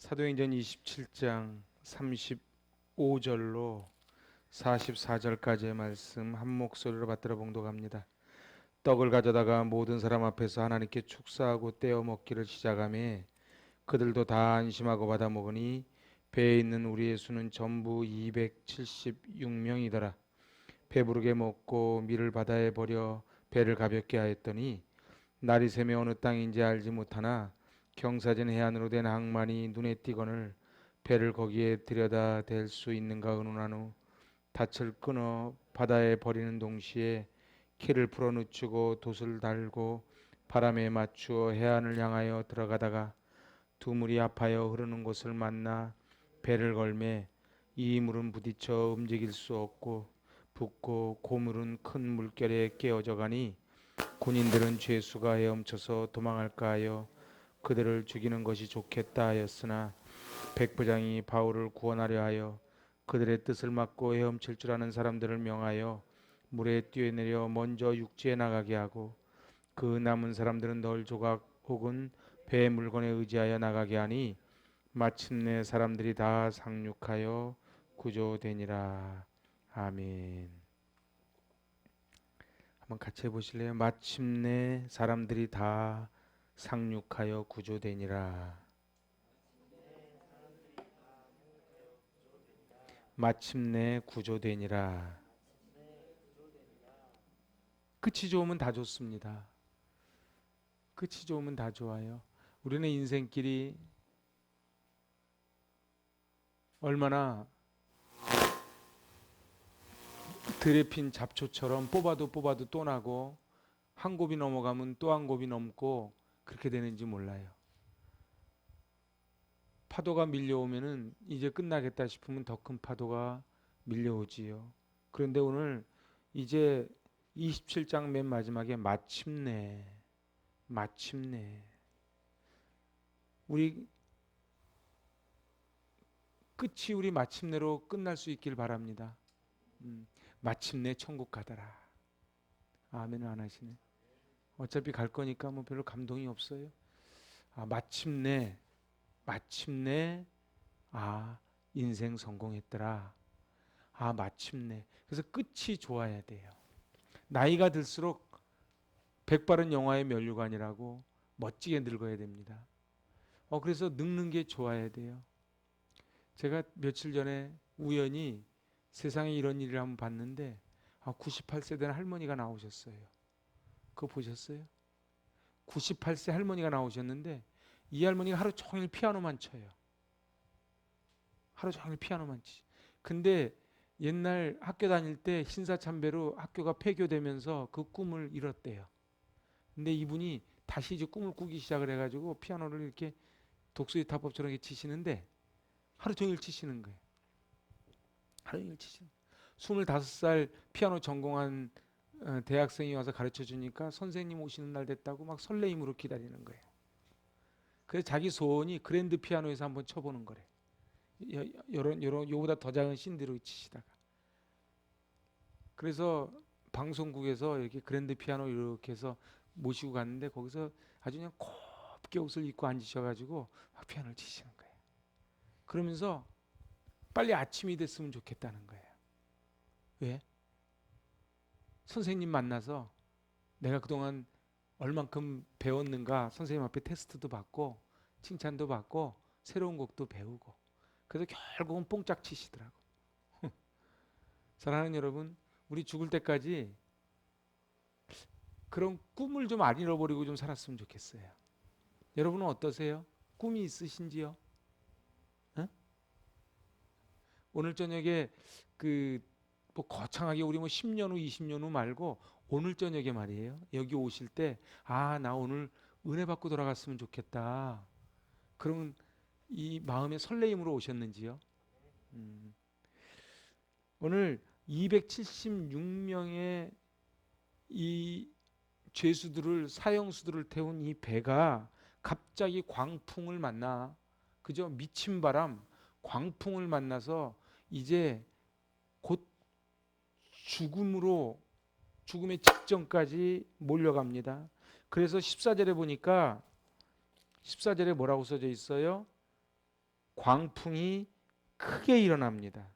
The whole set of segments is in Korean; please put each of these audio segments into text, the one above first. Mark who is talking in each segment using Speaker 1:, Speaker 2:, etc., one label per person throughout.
Speaker 1: 사도행전 27장 35절로 44절까지의 말씀 한 목소리로 받들어 봉독합니다. 떡을 가져다가 모든 사람 앞에서 하나님께 축사하고 떼어 먹기를 시작하며 그들도 다 안심하고 받아 먹으니 배에 있는 우리의 수는 전부 276명이더라. 배부르게 먹고 밀을 바다에 버려 배를 가볍게 하였더니 날이 새며 어느 땅인지 알지 못하나 경사진 해안으로 된 항만이 눈에 띄거늘 배를 거기에 들여다 댈 수 있는가 의논한 후 닻을 끊어 바다에 버리는 동시에 키를 풀어 늦추고 돛을 달고 바람에 맞추어 해안을 향하여 들어가다가 두 물이 합하여 흐르는 곳을 만나 배를 걸매 이 물은 부딪혀 움직일 수 없고 붓고 고물은 큰 물결에 깨어져 가니 군인들은 죄수가 헤엄쳐서 도망할까 하여 그들을 죽이는 것이 좋겠다 하였으나 백부장이 바울을 구원하려 하여 그들의 뜻을 막고 헤엄칠 줄 아는 사람들을 명하여 물에 뛰어내려 먼저 육지에 나가게 하고 그 남은 사람들은 널 조각 혹은 배 물건에 의지하여 나가게 하니 마침내 사람들이 다 상륙하여 구조되니라. 아멘. 한번 같이 해보실래요? 마침내 사람들이 다 상륙하여 구조되니라. 마침내 구조되니라. 끝이 좋으면 다 좋습니다. 끝이 좋으면 다 좋아요. 우리는 인생길이 얼마나 들에 핀 잡초처럼 뽑아도 뽑아도 또 나고 한 곱이 넘어가면 또 한 곱이 넘고 그렇게 되는지 몰라요. 파도가 밀려오면은 이제 끝나겠다 싶으면 더 큰 파도가 밀려오지요. 그런데 오늘 이제 27장 맨 마지막에 마침내 우리 끝이 우리 마침내로 끝날 수 있길 바랍니다. 마침내 천국 가더라. 아멘을 안 하시네. 어차피 갈 거니까 뭐 별로 감동이 없어요. 마침내 인생 성공했더라. 마침내. 그래서 끝이 좋아야 돼요. 나이가 들수록 백발은 영화의 면류관이라고 멋지게 늙어야 됩니다. 그래서 늙는 게 좋아야 돼요. 제가 며칠 전에 우연히 세상에 이런 일을 한번 봤는데 98세 된 할머니가 나오셨어요. 그거 보셨어요? 98세 할머니가 나오셨는데 이 할머니가 하루 종일 피아노만 쳐요. 하루 종일 피아노만 치. 근데 옛날 학교 다닐 때 신사참배로 학교가 폐교되면서 그 꿈을 이뤘대요. 근데 이분이 다시 이제 꿈을 꾸기 시작을 해가지고 피아노를 이렇게 독수리 타법처럼 이렇게 치시는데 하루 종일 치시는 거예요. 하루 종일 치시는 거예요. 25살 피아노 전공한 대학생이 와서 가르쳐 주니까 선생님 오시는 날 됐다고 막 설레임으로 기다리는 거예요. 그래서 자기 소원이 그랜드 피아노에서 한번 쳐보는 거래. 요런 요보다 더 작은 신디로 치시다가. 그래서 방송국에서 이렇게 그랜드 피아노 이렇게 해서 모시고 갔는데 거기서 아주 그냥 곱게 옷을 입고 앉으셔가지고 막 피아노를 치시는 거예요. 그러면서 빨리 아침이 됐으면 좋겠다는 거예요. 왜? 선생님 만나서 내가 그동안 얼만큼 배웠는가 선생님 앞에 테스트도 받고 칭찬도 받고 새로운 곡도 배우고 그래서 결국은 뽕짝 치시더라고. 사랑하는 여러분, 우리 죽을 때까지 그런 꿈을 좀 안 잃어버리고 좀 살았으면 좋겠어요. 여러분은 어떠세요? 꿈이 있으신지요? 어? 오늘 저녁에 뭐 거창하게 우리 뭐 10년 후, 20년 후 말고 오늘 저녁에 말이에요. 여기 오실 때 나 오늘 은혜 받고 돌아갔으면 좋겠다. 그런 이 마음의 설레임으로 오셨는지요? 음, 오늘 276명의 이 죄수들을 사형수들을 태운 이 배가 갑자기 광풍을 만나 그저 미친 바람 광풍을 만나서 이제 곧 죽음의 직전까지 몰려갑니다. 그래서 14절에 보니까 14절에 뭐라고 써져 있어요? 광풍이 크게 일어납니다.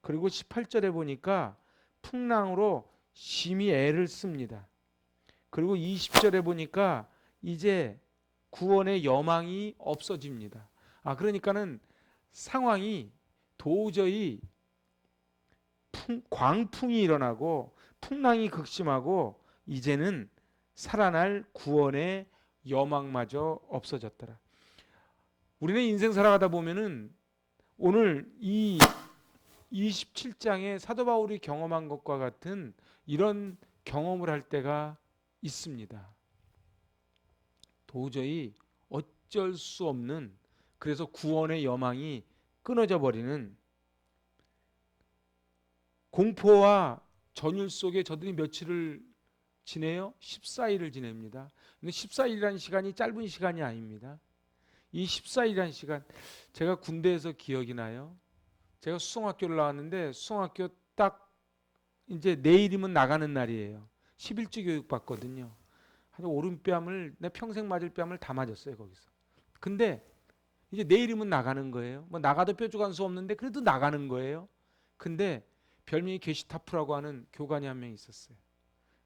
Speaker 1: 그리고 18절에 보니까 풍랑으로 심히 애를 씁니다. 그리고 20절에 보니까 이제 구원의 여망이 없어집니다. 그러니까는 상황이 도저히 광풍이 일어나고 풍랑이 극심하고 이제는 살아날 구원의 여망마저 없어졌더라. 우리는 인생 살아가다 보면은 오늘 이 27장의 사도 바울이 경험한 것과 같은 이런 경험을 할 때가 있습니다. 도저히 어쩔 수 없는, 그래서 구원의 여망이 끊어져 버리는 공포와 전율 속에 저들이 며칠을 지내요? 14일을 지냅니다. 근데 14일이라는 시간이 짧은 시간이 아닙니다. 이 14일이라는 시간, 제가 군대에서 기억이 나요. 제가 수송학교를 나왔는데 수송학교 딱 이제 내일이면 나가는 날이에요. 10일주 교육 받거든요. 한 오른뺨을, 내 평생 맞을 뺨을 다 맞았어요 거기서. 근데 이제 내일이면 나가는 거예요. 뭐 나가도 뾰족한 수 없는데 그래도 나가는 거예요. 근데 별명이 게시타프라고 하는 교관이 한 명 있었어요.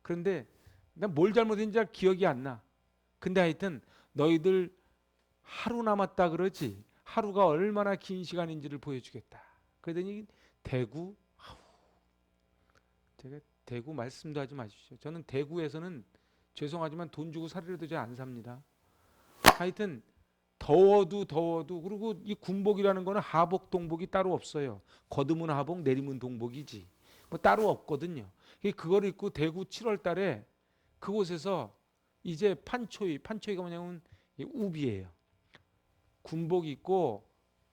Speaker 1: 그런데 난 뭘 잘못했는지 기억이 안 나. 근데 하여튼 너희들 하루 남았다 그러지, 하루가 얼마나 긴 시간인지를 보여주겠다. 그러더니 대구, 제가 대구 말씀도 하지 마십시오. 저는 대구에서는 죄송하지만 돈 주고 사리라도 잘 안 삽니다. 하여튼 더워도 그리고 이 군복이라는 거는 하복 동복이 따로 없어요. 걷으면 하복, 내리면 동복이지 뭐 따로 없거든요. 그걸 입고 대구 7월 달에 그곳에서 이제 판초이가 뭐냐면 우비예요. 군복 입고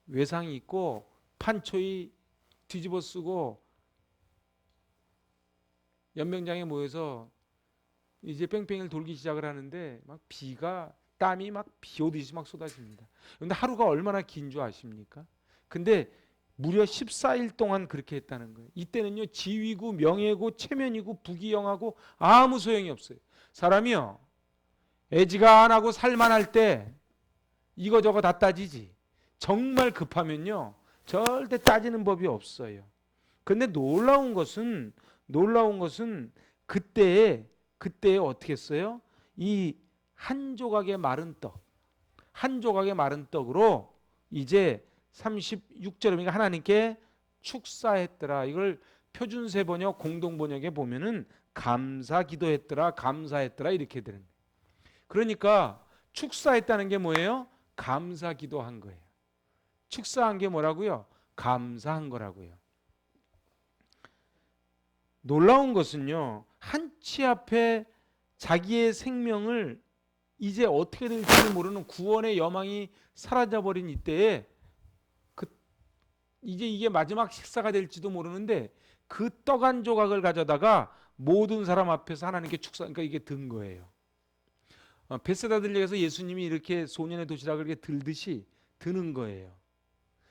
Speaker 1: 외상 입고 판초이 뒤집어 쓰고 연명장에 모여서 이제 뺑뺑이를 돌기 시작을 하는데 막 땀이 막 비 오듯이 막 쏟아집니다. 그런데 하루가 얼마나 긴 줄 아십니까? 근데 무려 14일 동안 그렇게 했다는 거예요. 이때는요, 지위고 명예고 체면이고 부귀영하고 아무 소용이 없어요. 사람이요, 애지가 안 하고 살만할 때 이거저거 다 따지지. 정말 급하면요, 절대 따지는 법이 없어요. 근데 놀라운 것은 그때에 어떻게 했어요? 이 한 조각의 마른 떡으로 이제 36절에 보니까 하나님께 축사했더라. 이걸 표준세 번역, 공동 번역에 보면은 감사 기도했더라, 감사했더라 이렇게 되는 거예요. 그러니까 축사했다는 게 뭐예요? 감사 기도한 거예요. 축사한 게 뭐라고요? 감사한 거라고요. 놀라운 것은요, 한치 앞에 자기의 생명을 이제 어떻게 될지 모르는 구원의 여망이 사라져버린 이때에 이제 이게 마지막 식사가 될지도 모르는데 그 떡 한 조각을 가져다가 모든 사람 앞에서 하나님께 그러니까 이게 든 거예요. 베세다 들녘에서 예수님이 이렇게 소년의 도시락을 이렇게 들듯이 드는 거예요.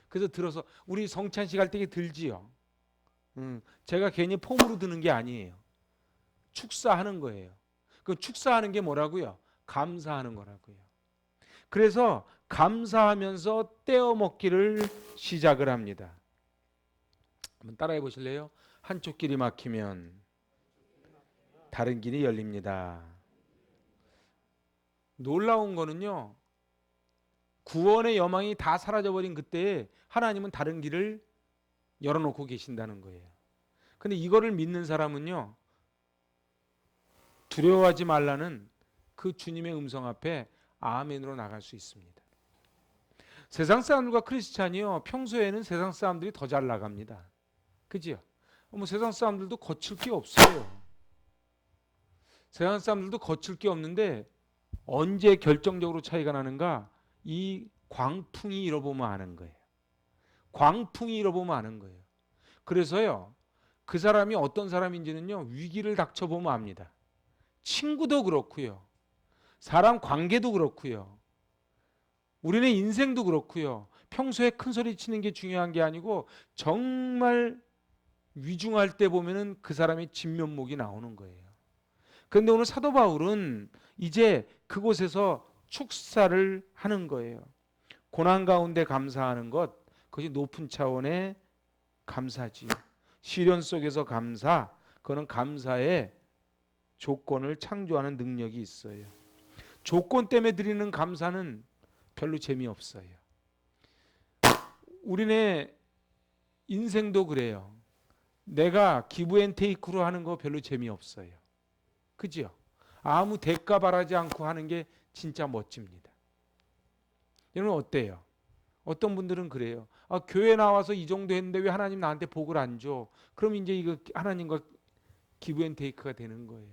Speaker 1: 그래서 들어서 우리 성찬식 할 때 들지요. 제가 괜히 폼으로 드는 게 아니에요. 축사하는 거예요. 그 축사하는 게 뭐라고요? 감사하는 거라고요. 그래서 감사하면서 떼어 먹기를 시작을 합니다. 한번 따라해 보실래요? 한쪽 길이 막히면 다른 길이 열립니다. 놀라운 거는요, 구원의 여망이 다 사라져버린 그때에 하나님은 다른 길을 열어놓고 계신다는 거예요. 근데 이거를 믿는 사람은요, 두려워하지 말라는 그 주님의 음성 앞에 아멘으로 나갈 수 있습니다. 세상 사람들과 크리스찬이요, 평소에는 세상 사람들이 더 잘 나갑니다. 그죠? 뭐 세상 사람들도 거칠 게 없어요. 세상 사람들도 거칠 게 없는데 언제 결정적으로 차이가 나는가? 이 광풍이 일어보면 아는 거예요. 광풍이 일어보면 아는 거예요. 그래서요, 그 사람이 어떤 사람인지는요, 위기를 닥쳐보면 압니다. 친구도 그렇고요, 사람 관계도 그렇고요, 우리는 인생도 그렇고요. 평소에 큰 소리 치는 게 중요한 게 아니고 정말 위중할 때 보면은 그 사람의 진면목이 나오는 거예요. 그런데 오늘 사도 바울은 이제 그곳에서 축사를 하는 거예요. 고난 가운데 감사하는 것, 그것이 높은 차원의 감사지요. 시련 속에서 감사, 그거는 감사의 조건을 창조하는 능력이 있어요. 조건 때문에 드리는 감사는 별로 재미없어요. 우리네 인생도 그래요. 내가 기브앤테이크로 하는 거 별로 재미없어요. 그죠? 아무 대가 바라지 않고 하는 게 진짜 멋집니다. 여러분 어때요? 어떤 분들은 그래요. 교회 나와서 이 정도 했는데 왜 하나님 나한테 복을 안 줘? 그럼 이제 이거 하나님과 기브앤테이크가 되는 거예요.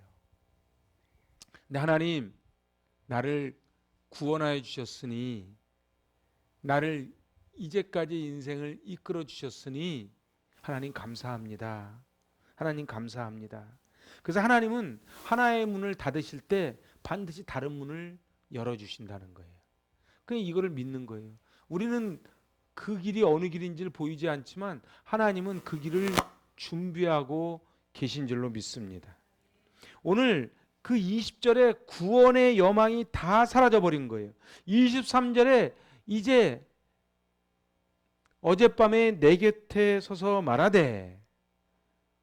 Speaker 1: 근데 하나님 나를 구원하여 주셨으니, 나를 이제까지 인생을 이끌어 주셨으니 하나님 감사합니다. 하나님 감사합니다. 그래서 하나님은 하나의 문을 닫으실 때 반드시 다른 문을 열어주신다는 거예요. 그냥 이거를 믿는 거예요. 우리는 그 길이 어느 길인지를 보이지 않지만 하나님은 그 길을 준비하고 계신 줄로 믿습니다. 오늘 그 20절에 구원의 여망이 다 사라져 버린 거예요. 23절에 이제 어젯밤에 내 곁에 서서 말하되,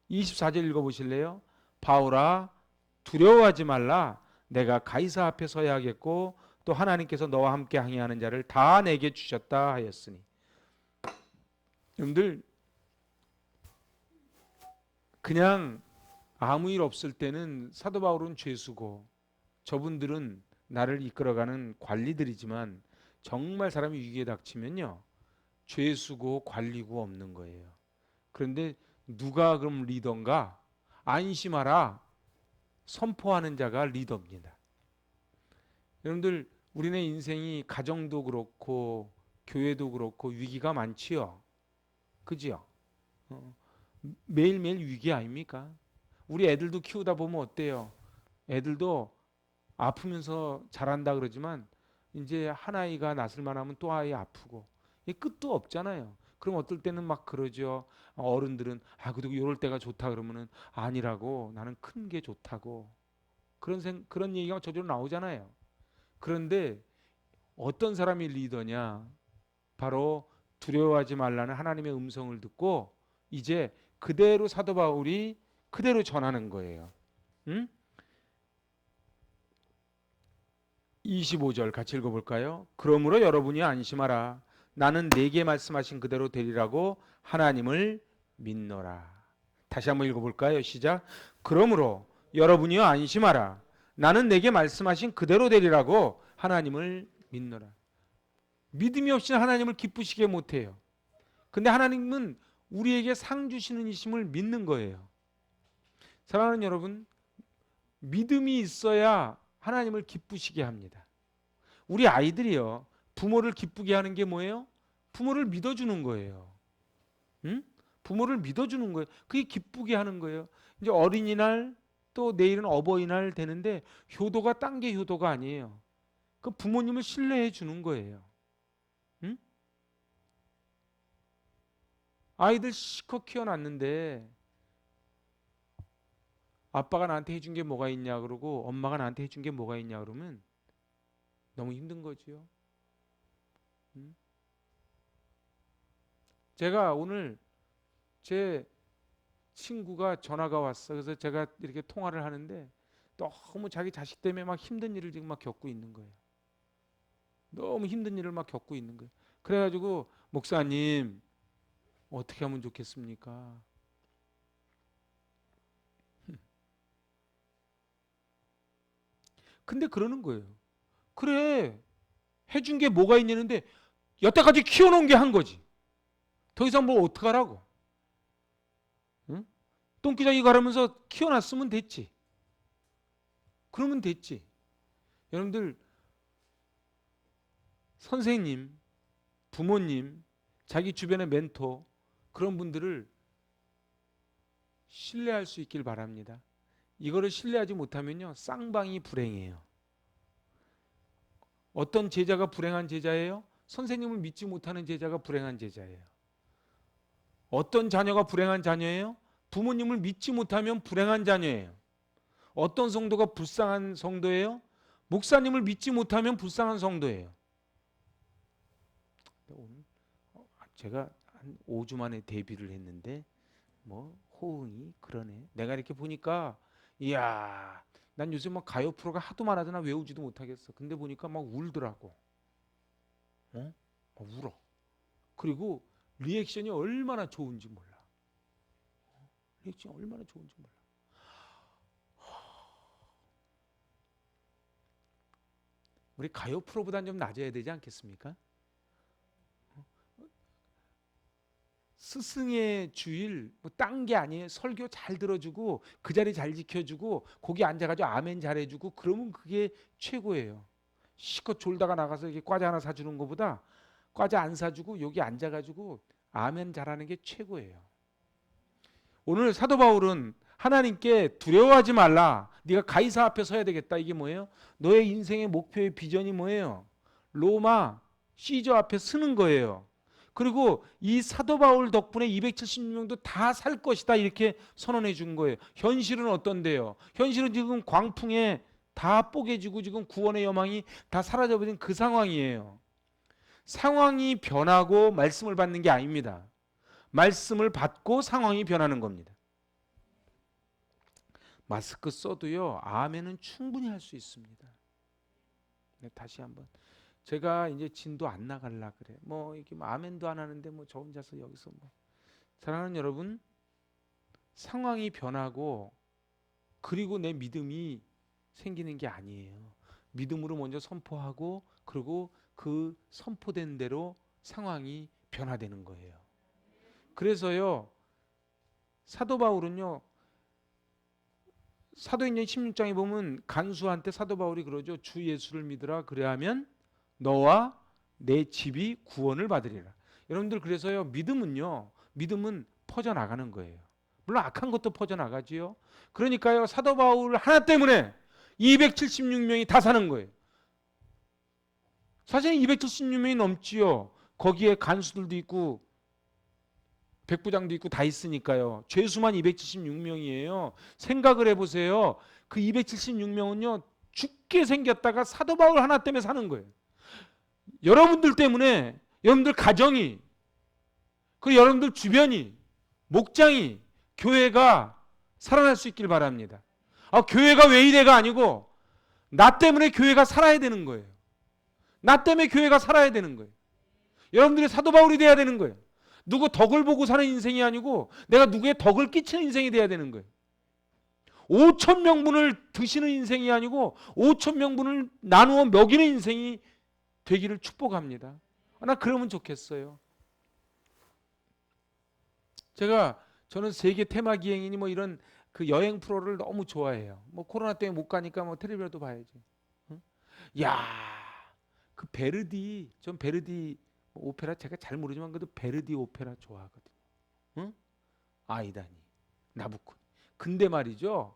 Speaker 1: 24절 읽어보실래요? 바울아 두려워하지 말라. 내가 가이사 앞에 서야겠고 또 하나님께서 너와 함께 항해하는 자를 다 내게 주셨다 하였으니. 여러분들 그냥 아무 일 없을 때는 사도 바울은 죄수고 저분들은 나를 이끌어가는 관리들이지만, 정말 사람이 위기에 닥치면요 죄수고 관리고 없는 거예요. 그런데 누가 그럼 리더인가? 안심하라 선포하는 자가 리더입니다. 여러분들 우리네 인생이 가정도 그렇고 교회도 그렇고 위기가 많지요. 그지요? 매일매일 위기 아닙니까? 우리 애들도 키우다 보면 어때요? 애들도 아프면서 자란다 그러지만 이제 한 아이가 낳을만 하면 또 아이 아프고 끝도 없잖아요. 그럼 어떨 때는 막 그러죠. 어른들은 그래도 이럴 때가 좋다 그러면은 아니라고, 나는 큰 게 좋다고, 그런 얘기가 저절로 나오잖아요. 그런데 어떤 사람이 리더냐? 바로 두려워하지 말라는 하나님의 음성을 듣고 이제 그대로 사도 바울이 그대로 전하는 거예요. 응? 25절 같이 읽어볼까요? 그러므로 여러분이 안심하라. 나는 내게 말씀하신 그대로 되리라고 하나님을 믿노라. 다시 한번 읽어볼까요? 시작. 그러므로 여러분이 안심하라. 나는 내게 말씀하신 그대로 되리라고 하나님을 믿노라. 믿음이 없이는 하나님을 기쁘시게 못해요. 근데 하나님은 우리에게 상 주시는 이심을 믿는 거예요. 사랑하는 여러분, 믿음이 있어야 하나님을 기쁘시게 합니다. 우리 아이들이요, 부모를 기쁘게 하는 게 뭐예요? 부모를 믿어주는 거예요. 응? 부모를 믿어주는 거예요. 그게 기쁘게 하는 거예요. 이제 어린이날 또 내일은 어버이날 되는데 효도가 딴 게 효도가 아니에요. 그 부모님을 신뢰해 주는 거예요. 응? 아이들 실컷 키워놨는데 아빠가 나한테 해준 게 뭐가 있냐 그러고 엄마가 나한테 해준 게 뭐가 있냐 그러면 너무 힘든 거지요. 응? 제가 오늘 제 친구가 전화가 왔어. 그래서 제가 이렇게 통화를 하는데 너무 자기 자식 때문에 막 힘든 일을 지금 막 겪고 있는 거예요. 너무 힘든 일을 막 겪고 있는 거예요. 그래가지고 목사님 어떻게 하면 좋겠습니까? 근데 그러는 거예요. 그래 해준 게 뭐가 있냐는데 여태까지 키워놓은 게 한 거지. 더 이상 뭘 어떡하라고. 응? 똥기저귀 가르면서 키워놨으면 됐지. 그러면 됐지. 여러분들 선생님, 부모님, 자기 주변의 멘토 그런 분들을 신뢰할 수 있길 바랍니다. 이거를 신뢰하지 못하면요 쌍방이 불행해요. 어떤 제자가 불행한 제자예요? 선생님을 믿지 못하는 제자가 불행한 제자예요. 어떤 자녀가 불행한 자녀예요? 부모님을 믿지 못하면 불행한 자녀예요. 어떤 성도가 불쌍한 성도예요? 목사님을 믿지 못하면 불쌍한 성도예요. 제가 한 5주 만에 데뷔를 했는데 뭐 호응이 그러네. 내가 이렇게 보니까 이야, 난 요새 막 가요 프로가 하도 많아서 나 외우지도 못하겠어. 근데 보니까 막 울더라고. 어? 막 울어. 그리고 리액션이 얼마나 좋은지 몰라. 리액션이 얼마나 좋은지 몰라. 우리 가요 프로보다는 좀 낮아야 되지 않겠습니까? 스승의 주일 뭐 딴 게 아니에요. 설교 잘 들어주고 그 자리 잘 지켜주고 거기 앉아가지고 아멘 잘해주고 그러면 그게 최고예요. 실컷 졸다가 나가서 이렇게 과자 하나 사주는 것보다 과자 안 사주고 여기 앉아가지고 아멘 잘하는 게 최고예요. 오늘 사도 바울은 하나님께 두려워하지 말라. 네가 가이사 앞에 서야 되겠다. 이게 뭐예요? 너의 인생의 목표의 비전이 뭐예요? 로마 시저 앞에 서는 거예요. 그리고 이 사도 바울 덕분에 276명도 다 살 것이다 이렇게 선언해 준 거예요. 현실은 어떤데요? 현실은 지금 광풍에 다 뽀개지고 지금 구원의 여망이 다 사라져버린 그 상황이에요. 상황이 변하고 말씀을 받는 게 아닙니다. 말씀을 받고 상황이 변하는 겁니다. 마스크 써도요, 아멘은 충분히 할 수 있습니다. 네, 다시 한번. 제가 이제 진도 안 나갈라 그래. 뭐 이렇게 뭐 아멘도 안 하는데 뭐 저 혼자서 여기서 뭐. 사랑하는 여러분, 상황이 변하고 그리고 내 믿음이 생기는 게 아니에요. 믿음으로 먼저 선포하고 그리고 그 선포된 대로 상황이 변화되는 거예요. 그래서요, 사도 바울은요, 사도행전 16장에 보면 간수한테 사도 바울이 그러죠. 주 예수를 믿으라. 그래야면 너와 내 집이 구원을 받으리라. 여러분들 그래서요, 믿음은 퍼져나가는 거예요. 물론 악한 것도 퍼져나가지요. 그러니까요, 사도 바울 하나 때문에 276명이 다 사는 거예요. 사실 276명이 넘지요. 거기에 간수들도 있고 백부장도 있고 다 있으니까요. 죄수만 276명이에요. 생각을 해보세요. 그 276명은요, 죽게 생겼다가 사도 바울 하나 때문에 사는 거예요. 여러분들 때문에 여러분들 가정이, 그리고 여러분들 주변이, 목장이, 교회가 살아날 수 있길 바랍니다. 교회가 왜 이래가 아니고 나 때문에 교회가 살아야 되는 거예요. 나 때문에 교회가 살아야 되는 거예요. 여러분들이 사도 바울이 돼야 되는 거예요. 누구 덕을 보고 사는 인생이 아니고 내가 누구의 덕을 끼치는 인생이 돼야 되는 거예요. 5천 명분을 드시는 인생이 아니고 5천 명분을 나누어 먹이는 인생이 되기를 축복합니다. 나 그러면 좋겠어요. 저는 세계 테마 기행이니 뭐 이런 그 여행 프로를 너무 좋아해요. 뭐 코로나 때문에 못 가니까 뭐 텔레비라도 봐야지. 응? 야, 그 전 베르디 오페라 제가 잘 모르지만 그래도 베르디 오페라 좋아하거든요. 응? 아이다니, 나부코. 근데 말이죠.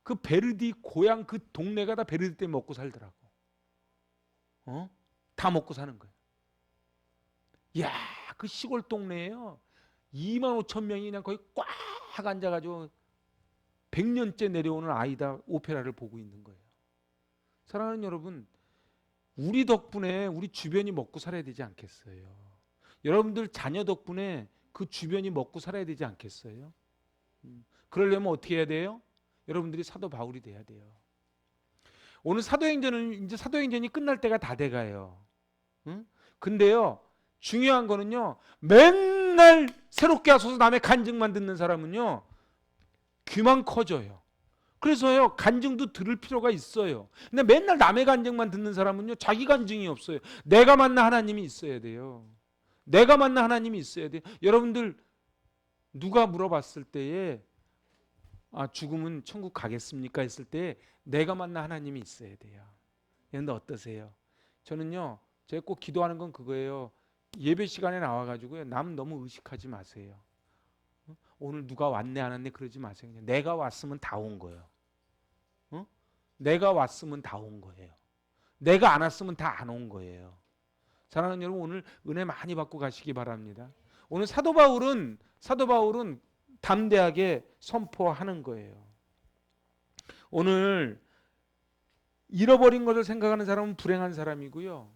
Speaker 1: 그 베르디 고향 그 동네가 다 베르디 때문에 먹고 살더라고. 다 먹고 사는 거예요. 야, 그 시골 동네에요. 2만 5천 명이 그냥 거의 꽉 앉아가지고 100년째 내려오는 아이다 오페라를 보고 있는 거예요. 사랑하는 여러분, 우리 덕분에 우리 주변이 먹고 살아야 되지 않겠어요? 여러분들 자녀 덕분에 그 주변이 먹고 살아야 되지 않겠어요? 그러려면 어떻게 해야 돼요? 여러분들이 사도 바울이 돼야 돼요. 오늘 사도행전은 이제 사도행전이 끝날 때가 다 돼가요. 근데요, 중요한 거는요, 맨날 새롭게 하소서 남의 간증만 듣는 사람은요, 귀만 커져요. 그래서요, 간증도 들을 필요가 있어요. 근데 맨날 남의 간증만 듣는 사람은요, 자기 간증이 없어요. 내가 만난 하나님이 있어야 돼요. 내가 만난 하나님이 있어야 돼요. 여러분들 누가 물어봤을 때에 죽으면 천국 가겠습니까? 했을 때 내가 만난 하나님이 있어야 돼요. 여러분들 어떠세요? 저는요, 제가 꼭 기도하는 건 그거예요. 예배 시간에 나와가지고요, 남 너무 의식하지 마세요. 오늘 누가 왔네 안 왔네 그러지 마세요. 그냥 내가 왔으면 다 온 거예요. 내가 왔으면 다 온 거예요. 내가 안 왔으면 다 안 온 거예요. 사랑하는 여러분, 오늘 은혜 많이 받고 가시기 바랍니다. 오늘 사도 바울은 담대하게 선포하는 거예요. 오늘 잃어버린 것을 생각하는 사람은 불행한 사람이고요.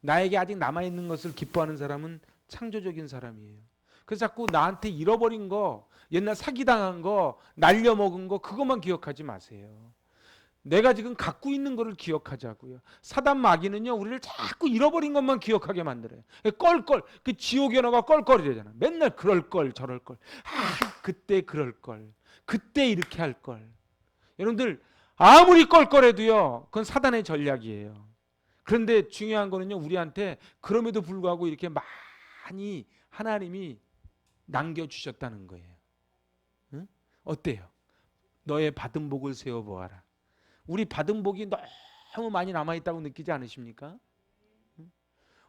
Speaker 1: 나에게 아직 남아있는 것을 기뻐하는 사람은 창조적인 사람이에요. 그래서 자꾸 나한테 잃어버린 거, 옛날 사기당한 거, 날려먹은 거 그것만 기억하지 마세요. 내가 지금 갖고 있는 거를 기억하자고요. 사단 마귀는요, 우리를 자꾸 잃어버린 것만 기억하게 만들어요. 껄껄, 그 지옥의 언어가 껄껄이래잖아. 맨날 그럴 걸, 저럴 걸. 아, 그때 그럴 걸. 그때 이렇게 할 걸. 여러분들 아무리 껄껄해도요, 그건 사단의 전략이에요. 그런데 중요한 거는요, 우리한테 그럼에도 불구하고 이렇게 많이 하나님이 남겨주셨다는 거예요. 응? 어때요? 너의 받은 복을 세워보아라. 우리 받은 복이 너무 많이 남아있다고 느끼지 않으십니까?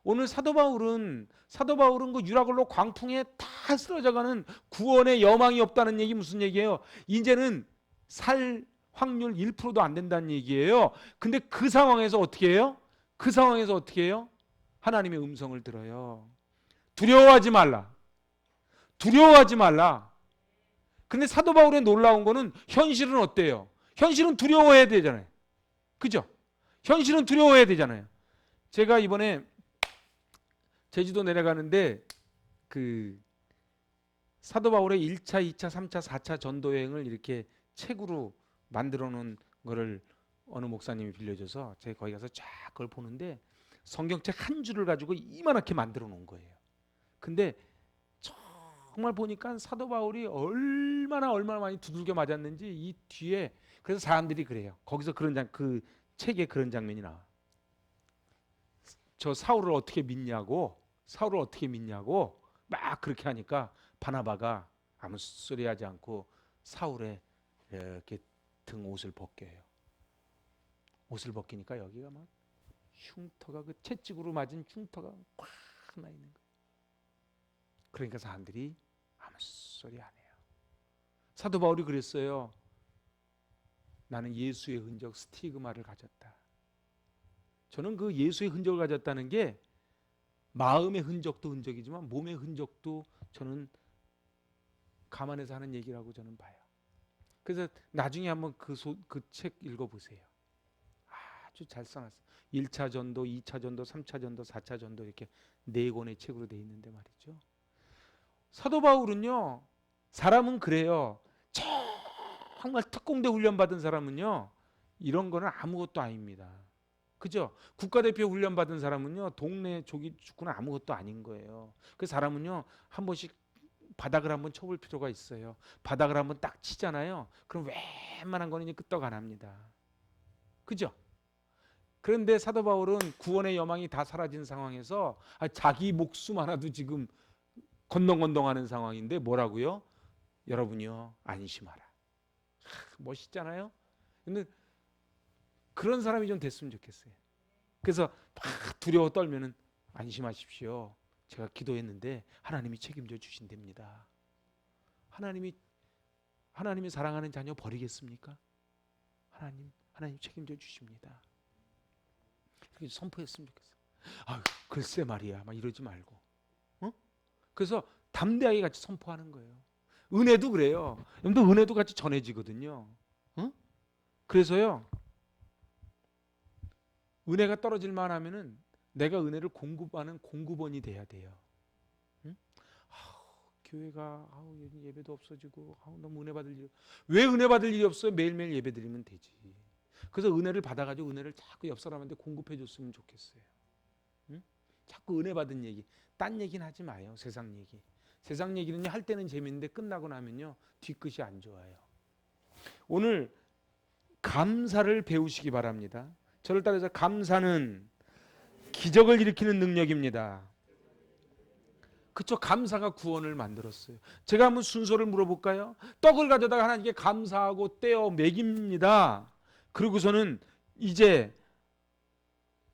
Speaker 1: 오늘 사도 바울은 그 유라굴로 광풍에 다 쓰러져가는 구원의 여망이 없다는 얘기 무슨 얘기예요? 이제는 살 확률 1%도 안 된다는 얘기예요. 근데 그 상황에서 어떻게 해요? 그 상황에서 어떻게 해요? 하나님의 음성을 들어요. 두려워하지 말라. 두려워하지 말라. 근데 사도 바울의 놀라운 거는 현실은 어때요? 현실은 두려워해야 되잖아요. 그죠? 현실은 두려워해야 되잖아요. 제가 이번에 제주도 내려가는데 그 사도 바울의 1차, 2차, 3차, 4차 전도 여행을 이렇게 책으로 만들어 놓은 거를 어느 목사님이 빌려줘서 제가 거기 가서 쫙 그걸 보는데 성경책 한 줄을 가지고 이만하게 만들어 놓은 거예요. 근데 정말 보니까 사도 바울이 얼마나 많이 두들겨 맞았는지 이 뒤에 그래서 사람들이 그래요. 거기서 그 책에 그런 장면이 나와. 저 사울을 어떻게 믿냐고 막 그렇게 하니까 바나바가 아무 소리 하지 않고 사울의 이렇게 등 옷을 벗겨요. 옷을 벗기니까 여기가 막 흉터가 그 채찍으로 맞은 흉터가 꽉 나 있는 거예요. 그러니까 사람들이 아무 소리 안 해요. 사도 바울이 그랬어요. 나는 예수의 흔적 스티그마를 가졌다. 저는 그 예수의 흔적을 가졌다는 게 마음의 흔적도 흔적이지만 몸의 흔적도 저는 감안해서 하는 얘기라고 저는 봐요. 그래서 나중에 한번 그 책 읽어보세요. 아주 잘 써놨어요. 1차 전도, 2차 전도, 3차 전도, 4차 전도 이렇게 4권의 책으로 돼 있는데 말이죠. 사도 바울은요, 사람은 그래요. 정말 특공대 훈련 받은 사람은요, 이런 거는 아무것도 아닙니다. 그죠? 국가대표 훈련 받은 사람은요, 동네 조기 축구는 아무것도 아닌 거예요. 그 사람은요, 한 번씩 바닥을 한번 쳐볼 필요가 있어요. 바닥을 한번 딱 치잖아요. 그럼 웬만한 거는 이제 끄떡 안 합니다. 그죠? 그런데 사도 바울은 구원의 여망이 다 사라진 상황에서 자기 목숨 하나도 지금 건덩건덩하는 상황인데 뭐라고요? 여러분이요, 안심하라. 멋있잖아요. 근데 그런 사람이 좀 됐으면 좋겠어요. 그래서 막 두려워 떨면은 안심하십시오. 제가 기도했는데 하나님이 책임져 주신답니다. 하나님이 사랑하는 자녀 버리겠습니까? 하나님 책임져 주십니다. 이렇게 선포했으면 좋겠어요. 아, 글쎄 말이야, 막 이러지 말고. 어? 그래서 담대하게 같이 선포하는 거예요. 은혜도 그래요. 여러분들 은혜도 같이 전해지거든요. 어? 그래서요, 은혜가 떨어질만 하면은 내가 은혜를 공급하는 공급원이 돼야 돼요. 응? 교회가 예배도 없어지고 너무 은혜 받을 일. 왜 은혜 받을 일이 없어요? 매일매일 예배 드리면 되지. 그래서 은혜를 받아가지고 은혜를 자꾸 옆 사람한테 공급해 줬으면 좋겠어요. 응? 자꾸 은혜 받은 얘기, 딴 얘기는 하지 마요. 세상 얘기. 세상 얘기는 할 때는 재밌는데 끝나고 나면요 뒤끝이 안 좋아요. 오늘 감사를 배우시기 바랍니다. 저를 따라서 감사는 기적을 일으키는 능력입니다. 그쵸? 감사가 구원을 만들었어요. 제가 한번 순서를 물어볼까요? 떡을 가져다가 하나님께 감사하고 떼어 먹입니다. 그리고서는 이제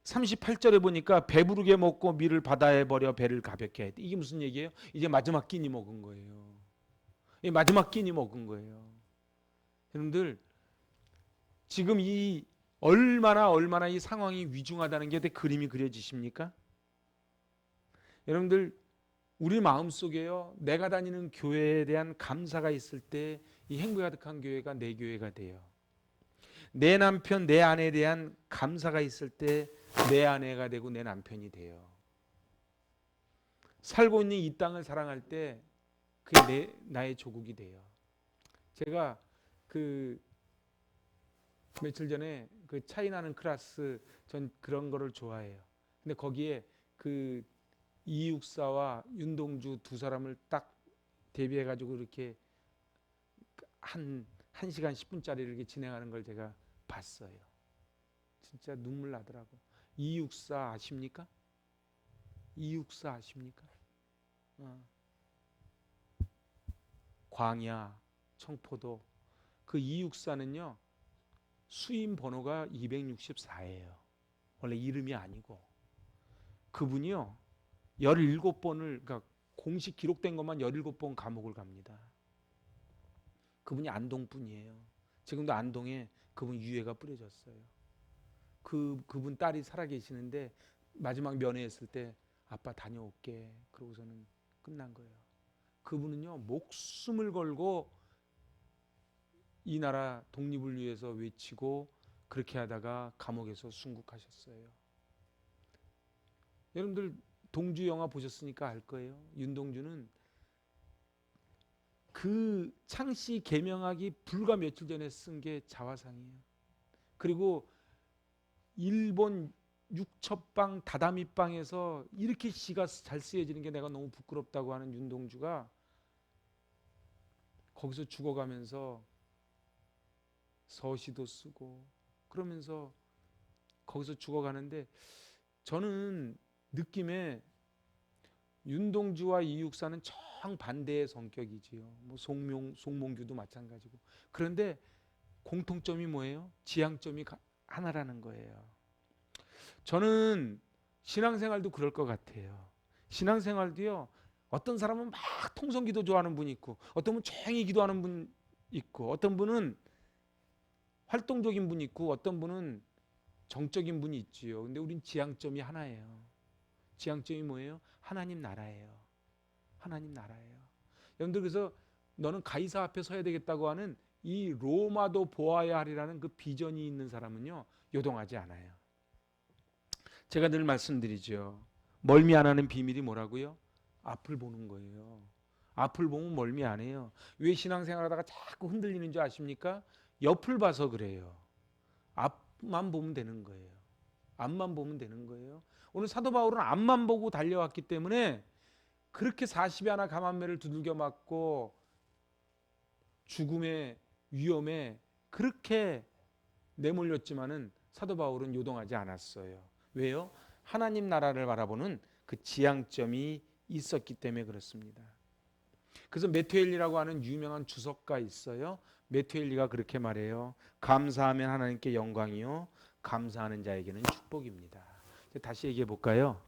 Speaker 1: 38절에 보니까 배부르게 먹고 밀을 바다에 버려 배를 가볍게 했대. 이게 무슨 얘기예요? 이제 마지막 끼니 먹은 거예요. 마지막 끼니 먹은 거예요. 여러분들 지금 이 얼마나 이 상황이 위중하다는 게 그림이 그려지십니까? 여러분들 우리 마음속에요, 내가 다니는 교회에 대한 감사가 있을 때 이 행복이 가득한 교회가 내 교회가 돼요. 내 남편, 내 아내에 대한 감사가 있을 때 내 아내가 되고 내 남편이 돼요. 살고 있는 이 땅을 사랑할 때 그게 나의 조국이 돼요. 제가 그 며칠 전에 그 차이나는 클래스, 전 그런 거를 좋아해요. 근데 거기에 그 이육사와 윤동주 두 사람을 딱 대비해 가지고 이렇게 한 1시간 10분짜리 이렇게 진행하는 걸 제가 봤어요. 진짜 눈물 나더라고. 이육사 아십니까? 이육사 아십니까? 어. 광야, 청포도. 그 이육사는요, 수임 번호가 264예요. 원래 이름이 아니고. 그분이요, 17번을, 그러니까 공식 기록된 것만 17번 감옥을 갑니다. 그분이 안동 분이에요. 지금도 안동에 그분 유해가 뿌려졌어요. 그분 딸이 살아계시는데 마지막 면회했을 때 아빠 다녀올게. 그러고서는 끝난 거예요. 그분은요, 목숨을 걸고 이 나라 독립을 위해서 외치고 그렇게 하다가 감옥에서 순국하셨어요. 여러분들 동주 영화 보셨으니까 알 거예요. 윤동주는 그 창씨 개명하기 불과 며칠 전에 쓴 게 자화상이에요. 그리고 일본 육첩방 다다미방에서 이렇게 시가 잘 쓰여지는 게 내가 너무 부끄럽다고 하는 윤동주가 거기서 죽어가면서 서시도 쓰고 그러면서 거기서 죽어가는데, 저는 느낌에 윤동주와 이육사는 정반대의 성격이지요. 뭐 송몽규도 마찬가지고. 그런데 공통점이 뭐예요? 지향점이 하나라는 거예요. 저는 신앙생활도 그럴 것 같아요. 신앙생활도요, 어떤 사람은 막 통성기도 좋아하는 분이 있고, 어떤 분은 조용히 기도하는 분 있고, 어떤 분은 활동적인 분이 있고, 어떤 분은 정적인 분이 있지요. 근데 우린 지향점이 하나예요. 지향점이 뭐예요? 하나님 나라예요. 하나님 나라예요. 여러분들, 그래서 너는 가이사 앞에 서야 되겠다고 하는 이 로마도 보아야 하리라는 그 비전이 있는 사람은요, 요동하지 않아요. 제가 늘 말씀드리죠. 멀미 안 하는 비밀이 뭐라고요? 앞을 보는 거예요. 앞을 보면 멀미 안 해요. 왜 신앙생활하다가 자꾸 흔들리는 줄 아십니까? 옆을 봐서 그래요. 앞만 보면 되는 거예요. 앞만 보면 되는 거예요. 오늘 사도 바울은 앞만 보고 달려왔기 때문에 그렇게 40이 하나 감한매를 두들겨 맞고 죽음의 위험에 그렇게 내몰렸지만은 사도 바울은 요동하지 않았어요. 왜요? 하나님 나라를 바라보는 그 지향점이 있었기 때문에 그렇습니다. 그래서 메투엘리라고 하는 유명한 주석가 있어요. 메투엘리가 그렇게 말해요. 감사하면 하나님께 영광이요, 감사하는 자에게는 축복입니다. 다시 얘기해 볼까요?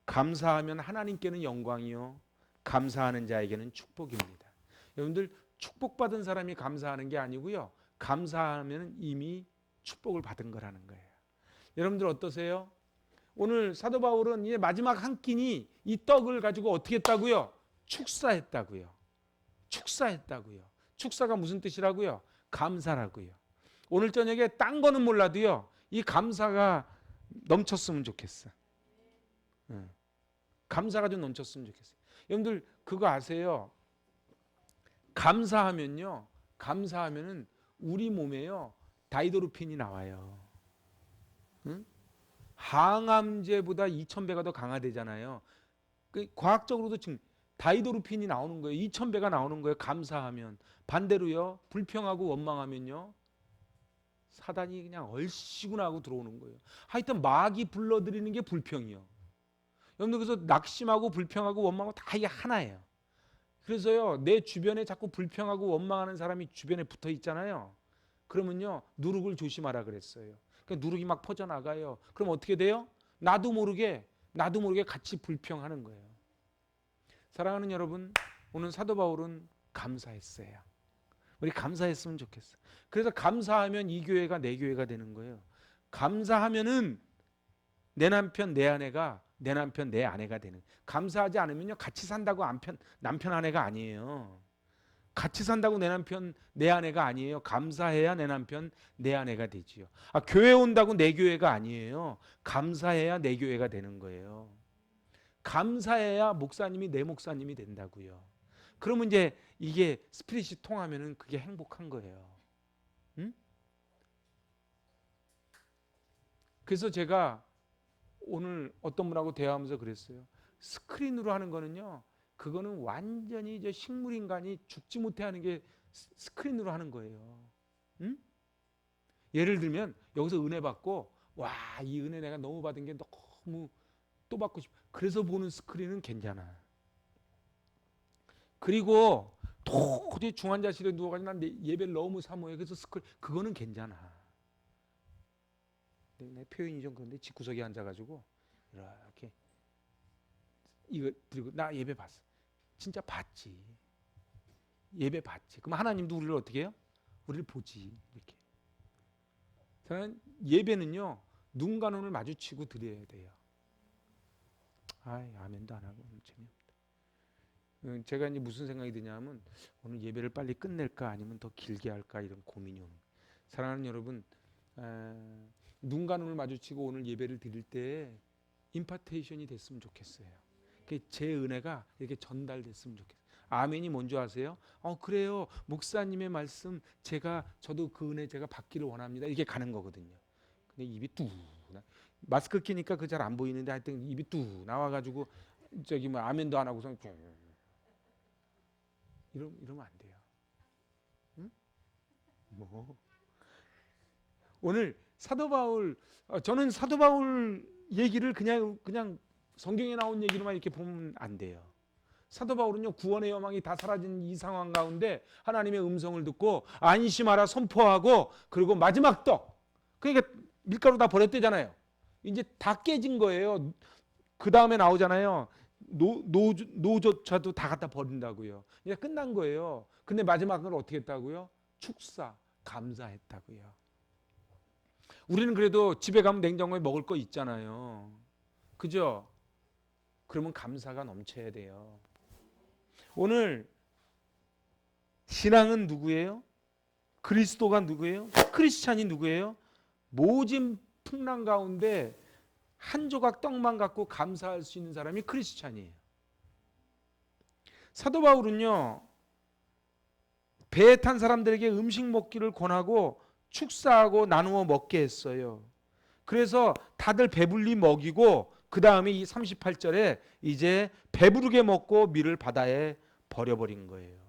Speaker 1: 감사하면 하나님께는 영광이요, 감사하는 자에게는 축복입니다. 여러분들, 축복받은 사람이 감사하는 게 아니고요, 감사하면 이미 축복을 받은 거라는 거예요. 여러분들 어떠세요? 오늘 사도 바울은 이제 마지막 한 끼니 이 떡을 가지고 어떻게 했다고요? 축사했다고요. 축사했다고요. 축사가 무슨 뜻이라고요? 감사라고요. 오늘 저녁에 딴 거는 몰라도요, 이 감사가 넘쳤으면 좋겠어. 감사가 좀 넘쳤으면 좋겠어요. 여러분들 그거 아세요? 감사하면요, 감사하면은 우리 몸에요 다이도르핀이 나와요. 응? 항암제보다 2000배가 더 강화되잖아요. 과학적으로도 지금 다이도르핀이 나오는 거예요. 2000배가 나오는 거예요. 감사하면. 반대로요, 불평하고 원망하면요, 사단이 그냥 얼씨구나 하고 들어오는 거예요. 하여튼 마귀 불러들이는 게 불평이요. 여러분들, 그래서 낙심하고 불평하고 원망하고 다 이게 하나예요. 그래서요, 내 주변에 자꾸 불평하고 원망하는 사람이 주변에 붙어 있잖아요. 그러면요, 누룩을 조심하라 그랬어요. 그러니까 누룩이 막 퍼져나가요. 그럼 어떻게 돼요? 나도 모르게 같이 불평하는 거예요. 사랑하는 여러분, 오늘 사도 바울은 감사했어요. 우리 감사했으면 좋겠어요. 그래서 감사하면 이 교회가 내 교회가 되는 거예요. 감사하면은 내 남편 내 아내가 내 남편 내 아내가 되는. 감사하지 않으면요, 같이 산다고 남편 아내가 아니에요. 같이 산다고 내 남편 내 아내가 아니에요. 감사해야 내 남편 내 아내가 되지요. 교회 온다고 내 교회가 아니에요. 감사해야 내 교회가 되는 거예요. 감사해야 목사님이 내 목사님이 된다고요. 그러면 이제 이게 스피릿이 통하면은 그게 행복한 거예요. 응? 그래서 제가 오늘 어떤 분하고 대화하면서 그랬어요. 스크린으로 하는 거는요, 그거는 완전히 이제 식물 인간이 죽지 못해 하는 게 스크린으로 하는 거예요. 응? 예를 들면 여기서 은혜 받고 와, 이 은혜 내가 너무 받은 게 너무 또 받고 싶어. 그래서 보는 스크린은 괜찮아. 그리고 도저히 중환자실에 누워가지고 난 예배를 너무 사모해. 그래서 스크린 그거는 괜찮아. 내 표현이 좀 그런데 집구석에 앉아가지고 이렇게 이거 들고 나 예배 봤어. 진짜 봤지. 예배 봤지. 그럼 하나님도 우리를 어떻게 해요? 우리를 보지. 이렇게. 저는 예배는요, 눈과 눈을 마주치고 드려야 돼요. 아멘도 안 하고 재미없다. 제가 이제 무슨 생각이 드냐면 오늘 예배를 빨리 끝낼까 아니면 더 길게 할까 이런 고민이 오는. 사랑하는 여러분, 눈과 눈을 마주치고 오늘 예배를 드릴 때 임파테이션이 됐으면 좋겠어요. 제 은혜가 이렇게 전달됐으면 좋겠어요. 아멘이 뭔지 아세요? 그래요. 목사님의 말씀 저도 그 은혜 제가 받기를 원합니다. 이게 가는 거거든요. 근데 입이 뚝 마스크 끼니까 그 잘 안 보이는데 하여튼 입이 뚝 나와가지고 저기 뭐 아멘도 안 하고서 이러면 안 돼요. 응? 뭐 오늘 사도 바울 저는 사도 바울 얘기를 그냥 성경에 나온 얘기로만 이렇게 보면 안 돼요. 사도 바울은요, 구원의 여망이 다 사라진 이 상황 가운데 하나님의 음성을 듣고 안심하라 선포하고, 그리고 마지막 떡, 그러니까 밀가루 다 버렸대잖아요. 이제 다 깨진 거예요. 그 다음에 나오잖아요. 노조차도 다 갖다 버린다고요. 이제 끝난 거예요. 근데 마지막은 어떻게 했다고요? 축사, 감사했다고요. 우리는 그래도 집에 가면 냉장고에 먹을 거 있잖아요. 그죠? 그러면 감사가 넘쳐야 돼요. 오늘 신앙은 누구예요? 그리스도가 누구예요? 크리스찬이 누구예요? 모진 풍랑 가운데 한 조각 떡만 갖고 감사할 수 있는 사람이 크리스찬이에요. 사도 바울은요, 배에 탄 사람들에게 음식 먹기를 권하고 축사하고 나누어 먹게 했어요. 그래서 다들 배불리 먹이고 그 다음에 이 38절에 이제 배부르게 먹고 밀을 바다에 버려버린 거예요.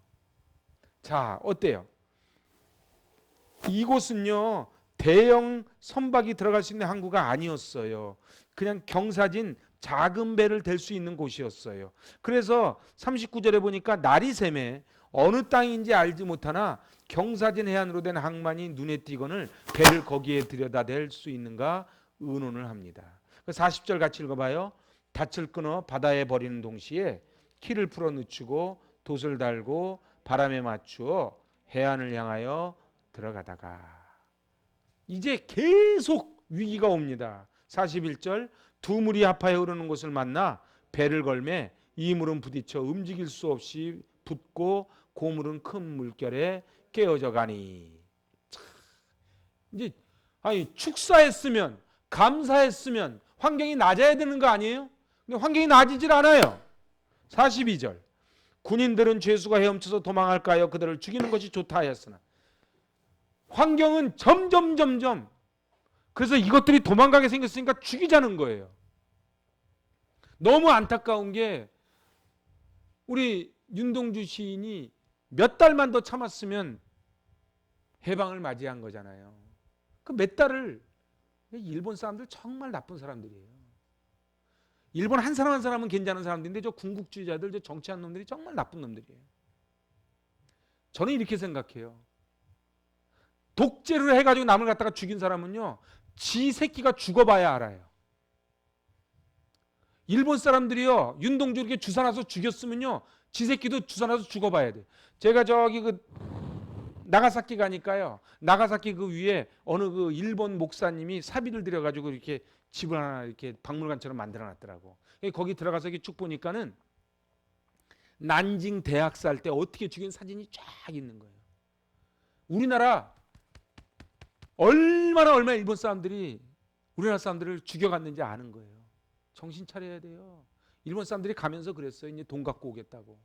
Speaker 1: 자, 어때요? 이곳은요, 대형 선박이 들어갈 수 있는 항구가 아니었어요. 그냥 경사진 작은 배를 댈 수 있는 곳이었어요. 그래서 39절에 보니까 나리샘에 어느 땅인지 알지 못하나 경사진 해안으로 된 항만이 눈에 띄거늘 배를 거기에 들여다댈 수 있는가 의논을 합니다. 40절 같이 읽어봐요. 닻을 끊어 바다에 버리는 동시에 키를 풀어 늦추고 돛을 달고 바람에 맞추어 해안을 향하여 들어가다가 이제 계속 위기가 옵니다. 41절 두 물이 합하여 흐르는 곳을 만나 배를 걸매 이 물은 부딪혀 움직일 수 없이 붙고 고물은 큰 물결에 깨어져 가니. 이제 축사했으면 감사했으면 환경이 낮아야 되는 거 아니에요? 근데 환경이 낮아지질 않아요. 42절 군인들은 죄수가 헤엄쳐서 도망할까요? 그들을 죽이는 것이 좋다 하였으나. 환경은 점점 그래서 이것들이 도망가게 생겼으니까 죽이자는 거예요. 너무 안타까운 게 우리 윤동주 시인이 몇 달만 더 참았으면 해방을 맞이한 거잖아요. 그 몇 달을 일본 사람들 정말 나쁜 사람들이에요. 일본 한 사람 한 사람은 괜찮은 사람들인데 저 군국주의자들, 저 정치한 놈들이 정말 나쁜 놈들이에요. 저는 이렇게 생각해요. 독재를 해가지고 남을 갖다가 죽인 사람은요, 지 새끼가 죽어봐야 알아요. 일본 사람들이요, 윤동주 이렇게 주사나서 죽였으면요, 지 새끼도 주사나서 죽어봐야 돼. 제가 저기 나가사키 가니까요, 나가사키 그 위에 어느 그 일본 목사님이 사비를 들여가지고 이렇게 집을 하나 이렇게 박물관처럼 만들어놨더라고. 거기 들어가서 쭉 보니까는 난징 대학살 때 어떻게 죽인 사진이 쫙 있는 거예요. 우리나라 얼마나 일본 사람들이 우리나라 사람들을 죽여갔는지 아는 거예요. 정신 차려야 돼요. 일본 사람들이 가면서 그랬어요. 이제 돈 갖고 오겠다고.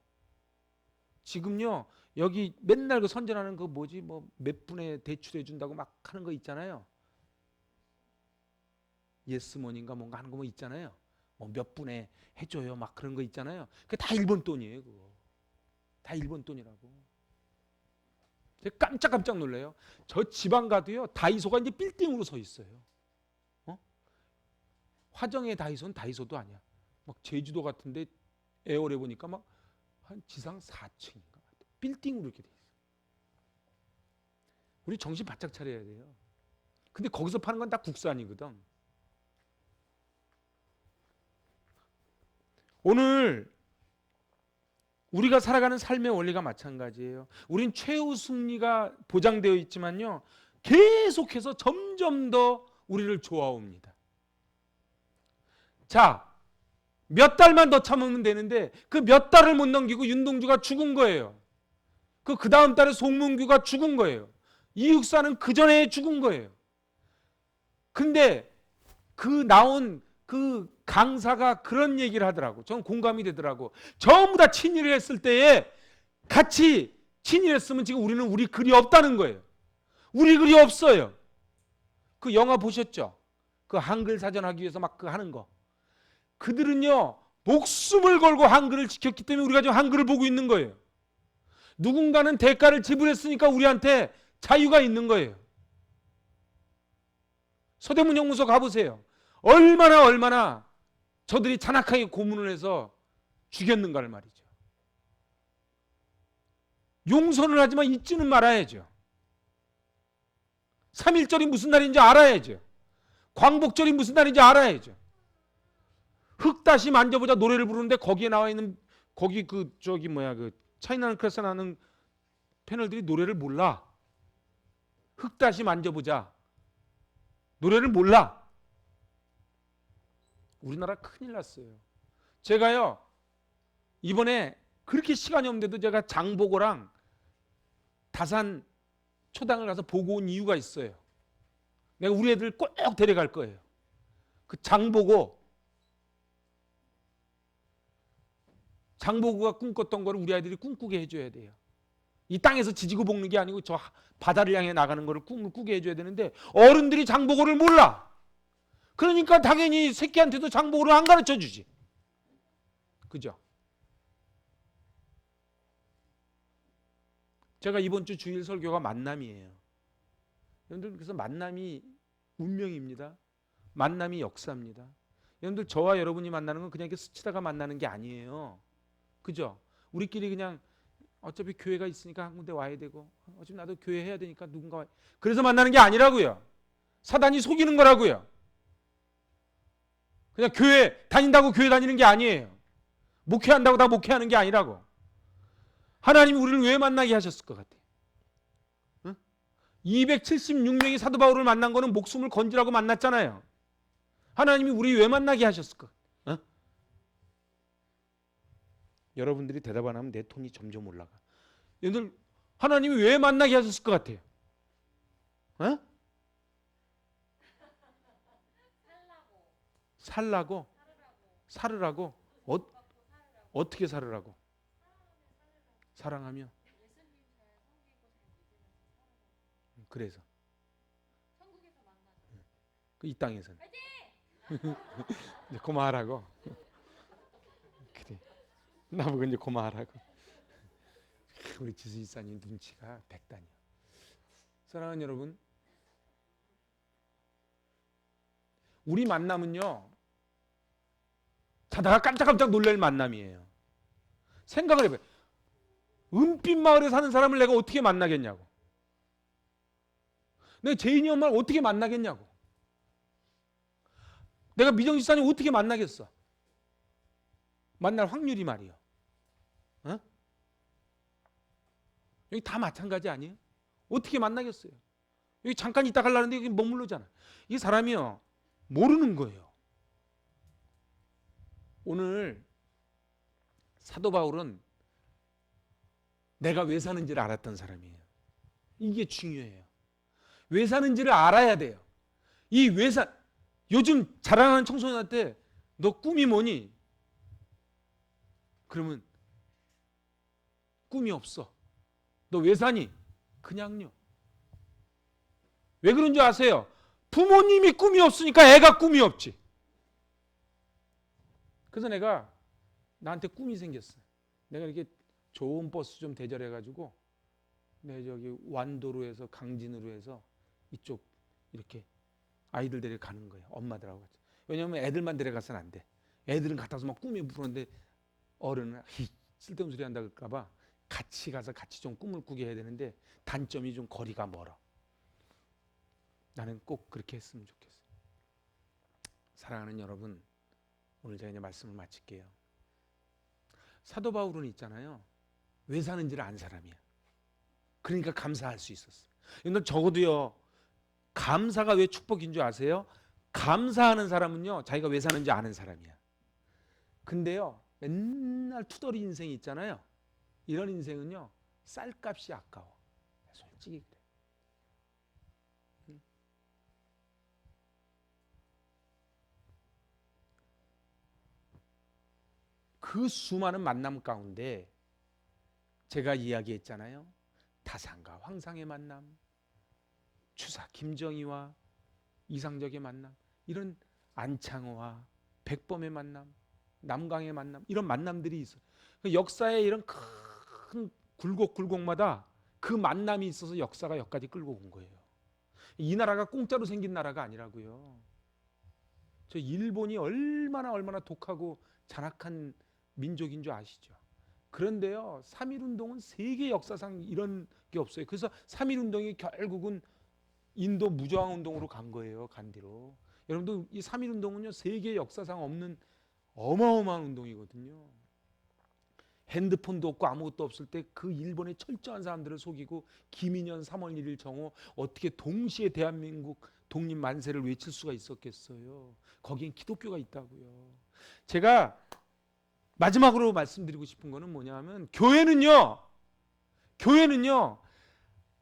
Speaker 1: 지금요 여기 맨날 그 선전하는 그 뭐지 뭐 몇 분에 대출해 준다고 막 하는 거 있잖아요. 예스머니인가 뭔가 하는 거 뭐 있잖아요. 뭐 몇 분에 해줘요 막 그런 거 있잖아요. 그게 다 일본 돈이에요. 그거 다 일본 돈이라고. 제가 깜짝 놀래요. 저 지방 가도요 다이소가 이제 빌딩으로 서 있어요. 화정의 다이소는 다이소도 아니야. 막 제주도 같은데 에어를 보니까 막 한 지상 4층인가 빌딩으로 이렇게 돼 있어. 우리 정신 바짝 차려야 돼요. 근데 거기서 파는 건 다 국산이거든. 오늘 우리가 살아가는 삶의 원리가 마찬가지예요. 우린 최후 승리가 보장되어 있지만요. 계속해서 점점 더 우리를 좋아옵니다. 자, 몇 달만 더 참으면 되는데 그 몇 달을 못 넘기고 윤동주가 죽은 거예요. 그 다음 달에 송문규가 죽은 거예요. 이육사는 그 전에 죽은 거예요. 근데 그 나온 그 강사가 그런 얘기를 하더라고. 저는 공감이 되더라고. 전부 다 친일을 했을 때에 같이 친일했으면 지금 우리는 우리 글이 없다는 거예요. 우리 글이 없어요. 그 영화 보셨죠? 그 한글 사전하기 위해서 막 그 하는 거. 그들은요 목숨을 걸고 한글을 지켰기 때문에 우리가 지금 한글을 보고 있는 거예요. 누군가는 대가를 지불했으니까 우리한테 자유가 있는 거예요. 서대문 형무소 가보세요. 얼마나 저들이 잔악하게 고문을 해서 죽였는가를 말이죠. 용서는 하지만 잊지는 말아야죠. 3.1절이 무슨 날인지 알아야죠. 광복절이 무슨 날인지 알아야죠. 흙 다시 만져보자 노래를 부르는데 거기에 나와 있는 거기 그 차이나는 클래스 나는 패널들이 노래를 몰라. 흙 다시 만져보자 노래를 몰라. 우리나라 큰일 났어요. 제가요 이번에 그렇게 시간이 없는데도 제가 장보고랑 다산 초당을 가서 보고 온 이유가 있어요. 내가 우리 애들 꼭 데려갈 거예요. 그 장보고가 꿈꿨던 거를 우리 아이들이 꿈꾸게 해줘야 돼요. 이 땅에서 지지고 볶는 게 아니고 저 바다를 향해 나가는 거를 꿈을 꾸게 해줘야 되는데 어른들이 장보고를 몰라. 그러니까 당연히 새끼한테도 장보고를 안 가르쳐 주지. 그죠? 제가 이번 주 주일 설교가 만남이에요. 여러분들 그래서 만남이 운명입니다. 만남이 역사입니다. 여러분들 저와 여러분이 만나는 건 그냥 이렇게 스치다가 만나는 게 아니에요. 그죠? 우리끼리 그냥 어차피 교회가 있으니까 한 군데 와야 되고 어차피 나도 교회 해야 되니까 누군가 와야 그래서 만나는 게 아니라고요. 사단이 속이는 거라고요. 그냥 교회 다닌다고 교회 다니는 게 아니에요. 목회한다고 다 목회하는 게 아니라고. 하나님이 우리를 왜 만나게 하셨을 것 같아요? 276명이 사도 바울을 만난 거는 목숨을 건지라고 만났잖아요. 하나님이 우리 왜 만나게 하셨을 것 같아요? 여러분들이 대답 안 하면 내 톤이 점점 올라가. 여러분들 하나님이 왜 만나게 하셨을 것 같아요? 살라고? 살으라고? 어떻게 살으라고? 사랑하며? 그래서 이 땅에서는 이제 고마하라고. 그래. 나보고 이제 고마하라고. 우리 지수이사님 눈치가 백단이야. 사랑하는 여러분, 우리 만남은요 자다가 깜짝깜짝 놀랄 만남이에요. 생각을 해봐요. 은빛 마을에 사는 사람을 내가 어떻게 만나겠냐고. 내가 제인이 엄마를 어떻게 만나겠냐고. 내가 미정지사님 어떻게 만나겠어. 만날 확률이 말이요. 여기 다 마찬가지 아니에요? 어떻게 만나겠어요? 여기 잠깐 있다 가려는데 여기 머무르잖아. 이 사람이요 모르는 거예요. 오늘 사도 바울은 내가 왜 사는지를 알았던 사람이에요. 이게 중요해요. 왜 사는지를 알아야 돼요. 이 왜 요즘 자랑하는 청소년한테 너 꿈이 뭐니? 그러면 꿈이 없어. 너 왜 사니? 그냥요. 왜 그런 줄 아세요? 부모님이 꿈이 없으니까 애가 꿈이 없지. 그래서 내가 나한테 꿈이 생겼어. 내가 이렇게 좋은 버스 좀 대절해가지고 내 저기 완도로 해서 강진으로 해서 이쪽 이렇게 아이들 데리고 가는 거예요. 엄마들하고 같이. 왜냐하면 애들만 데려가서는 안 돼. 애들은 갖다서 막 꿈이 부르는데 어른은 쓸데없는 소리 한다 그럴까봐 같이 가서 같이 좀 꿈을 꾸게 해야 되는데 단점이 좀 거리가 멀어. 나는 꼭 그렇게 했으면 좋겠어요. 사랑하는 여러분, 오늘 제가 이제 말씀을 마칠게요. 사도 바울은 있잖아요. 왜 사는지를 안 사람이야. 그러니까 감사할 수 있었어. 근데 적어도요, 감사가 왜 축복인 줄 아세요? 감사하는 사람은요, 자기가 왜 사는지 아는 사람이야. 근데요, 맨날 투덜이 인생이 있잖아요. 이런 인생은요, 쌀값이 아까워. 솔직히 그래. 그 수많은 만남 가운데 제가 이야기했잖아요. 타상과 황상의 만남, 추사 김정희와 이상적의 만남, 이런 안창호와 백범의 만남, 남강의 만남, 이런 만남들이 있어요. 역사의 이런 큰 굴곡굴곡마다 그 만남이 있어서 역사가 여기까지 끌고 온 거예요. 이 나라가 공짜로 생긴 나라가 아니라고요. 저 일본이 얼마나 독하고 잔악한 민족인 줄 아시죠? 그런데요, 3.1운동은 세계 역사상 이런 게 없어요. 그래서 3.1운동이 결국은 인도 무저항운동으로 간 거예요. 간 뒤로. 여러분도 이 3.1운동은요, 세계 역사상 없는 어마어마한 운동이거든요. 핸드폰도 없고 아무것도 없을 때 그 일본의 철저한 사람들을 속이고 김인현 3월 1일 정오 어떻게 동시에 대한민국 독립 만세를 외칠 수가 있었겠어요. 거기엔 기독교가 있다고요. 제가 마지막으로 말씀드리고 싶은 거는 뭐냐면 교회는요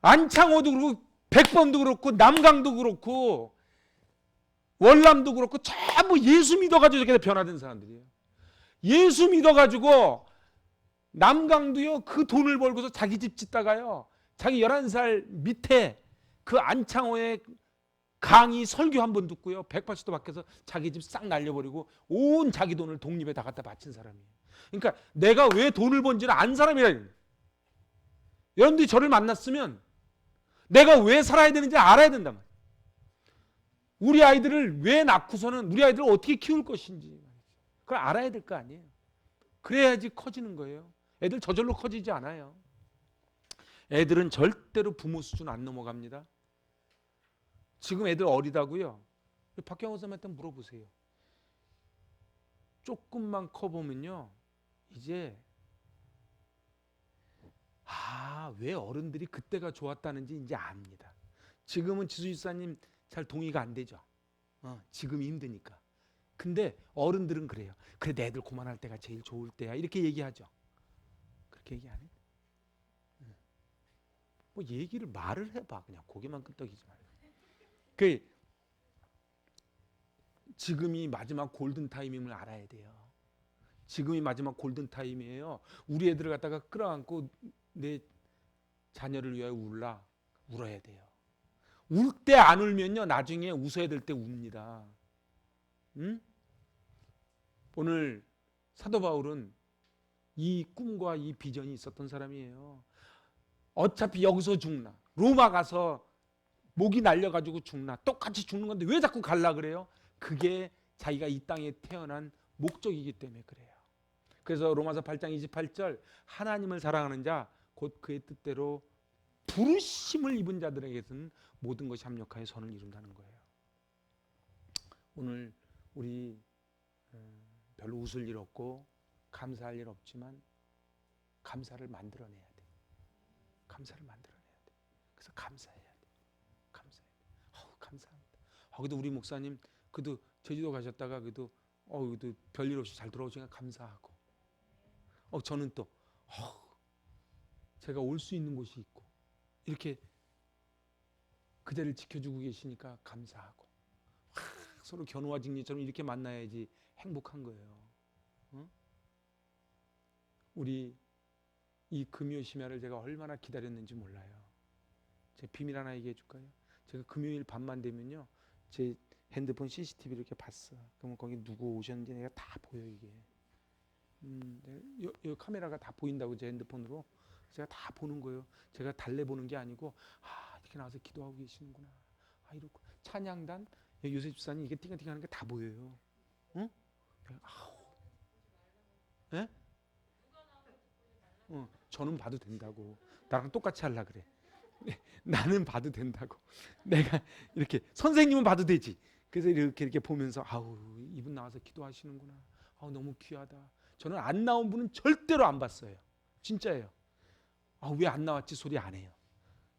Speaker 1: 안창호도 그렇고 백범도 그렇고 남강도 그렇고 월남도 그렇고 전부 예수 믿어가지고 이렇게 변화된 사람들이에요. 예수 믿어가지고 남강도요, 그 돈을 벌고서 자기 집 짓다가요, 자기 11살 밑에 그 안창호의 강의 설교 한 번 듣고요, 180도 바뀌어서 자기 집 싹 날려버리고 온 자기 돈을 독립에 다 갖다 바친 사람이에요. 그러니까 내가 왜 돈을 번지는 안 사람이라. 여러분들이 저를 만났으면 내가 왜 살아야 되는지 알아야 된단 말이에요. 우리 아이들을 왜 낳고서는 우리 아이들을 어떻게 키울 것인지 그걸 알아야 될 거 아니에요. 그래야지 커지는 거예요. 애들 저절로 커지지 않아요. 애들은 절대로 부모 수준 안 넘어갑니다. 지금 애들 어리다고요? 박경호 선생님한테 물어보세요. 조금만 커보면요, 이제 왜 어른들이 그때가 좋았다는지 이제 압니다. 지금은 지수집사님 잘 동의가 안 되죠. 지금이 힘드니까. 근데 어른들은 그래요. 그래, 내 애들 그만할 때가 제일 좋을 때야. 이렇게 얘기하죠. 그렇게 얘기 안 해? 뭐 얘기를 말을 해봐. 그냥 고개만 끄덕이지 말고. 그 지금이 마지막 골든 타임임을 알아야 돼요. 지금이 마지막 골든 타임이에요. 우리 애들을 갖다가 끌어안고 내 자녀를 위하여 울어야 돼요. 울 때 안 울면요, 나중에 웃어야 될 때 웁니다. 응? 오늘 사도 바울은 이 꿈과 이 비전이 있었던 사람이에요. 어차피 여기서 죽나, 로마 가서 목이 날려가지고 죽나, 똑같이 죽는 건데 왜 자꾸 갈라 그래요? 그게 자기가 이 땅에 태어난 목적이기 때문에 그래요. 그래서 로마서 8장 28절, 하나님을 사랑하는 자 곧 그의 뜻대로 부르심을 입은 자들에게서는 모든 것이 합력하여 선을 이룬다는 거예요. 오늘 우리 별로 웃을 일 없고 감사할 일 없지만 감사를 만들어내야 돼. 감사를 만들어내야 돼. 그래서 감사해야 돼. 감사해야 돼. 감사합니다. 그래도 우리 목사님 그래도 제주도 가셨다가 그래도 별일 없이 잘 돌아오시니까 감사하고. 저는 또 제가 올 수 있는 곳이 있고 이렇게 그대를 지켜주고 계시니까 감사하고. 서로 견우와 직리처럼 이렇게 만나야지 행복한 거예요. 우리 이 금요 심야를 제가 얼마나 기다렸는지 몰라요. 제 비밀 하나 얘기해 줄까요? 제가 금요일 밤만 되면요, 제 핸드폰 CCTV 이렇게 봤어. 그러면 거기 누구 오셨는지 내가 다 보여 이게. 요 카메라가 다 보인다고 제 핸드폰으로 제가 다 보는 거예요. 제가 달래 보는 게 아니고 이렇게 나와서 기도하고 계시는구나. 이렇고 찬양단 요새 집사님 이게 띵띵하는 게 다 보여요. 응? 예? 저는 봐도 된다고. 나랑 똑같이 하려 그래. 나는 봐도 된다고. 내가 이렇게 선생님은 봐도 되지. 그래서 이렇게 보면서 이분 나와서 기도하시는구나. 너무 귀하다. 저는 안 나온 분은 절대로 안 봤어요. 진짜예요. 왜 안 나왔지 소리 안 해요.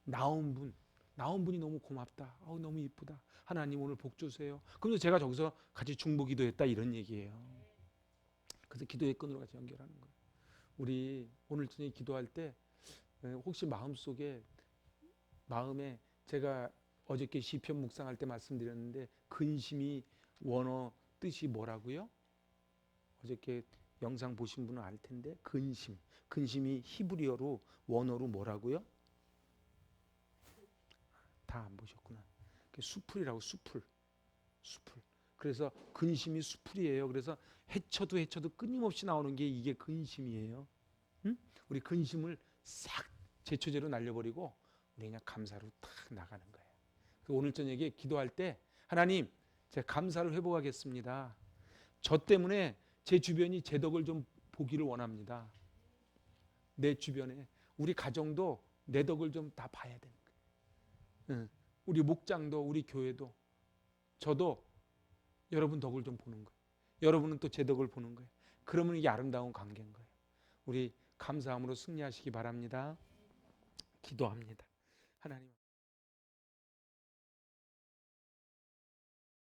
Speaker 1: 나온 분이 너무 고맙다. 너무 이쁘다. 하나님 오늘 복 주세요. 그래서 제가 저기서 같이 중보 기도했다 이런 얘기예요. 그래서 기도의 끈으로 같이 연결하는 거예요. 우리 오늘 저녁에 기도할 때 혹시 마음에 제가 어저께 시편 묵상할 때 말씀드렸는데 근심이 원어 뜻이 뭐라고요? 어저께 영상 보신 분은 알 텐데 근심이 히브리어로 원어로 뭐라고요? 다 안 보셨구나. 수풀이라고 수풀. 그래서 근심이 수풀이에요. 그래서 헤쳐도 끊임없이 나오는 게 이게 근심이에요. 응? 우리 근심을 싹 제초제로 날려버리고 우리 그냥 감사로 탁 나가는 거예요. 오늘 저녁에 기도할 때 하나님 제가 감사를 회복하겠습니다. 저 때문에 제 주변이 제 덕을 좀 보기를 원합니다. 내 주변에 우리 가정도 내 덕을 좀 다 봐야 되는 거예요. 우리 목장도 우리 교회도 저도 여러분 덕을 좀 보는 거예요. 여러분은 또 제 덕을 보는 거예요. 그러면 이게 아름다운 관계인 거예요. 우리 감사함으로 승리하시기 바랍니다. 기도합니다. 하나님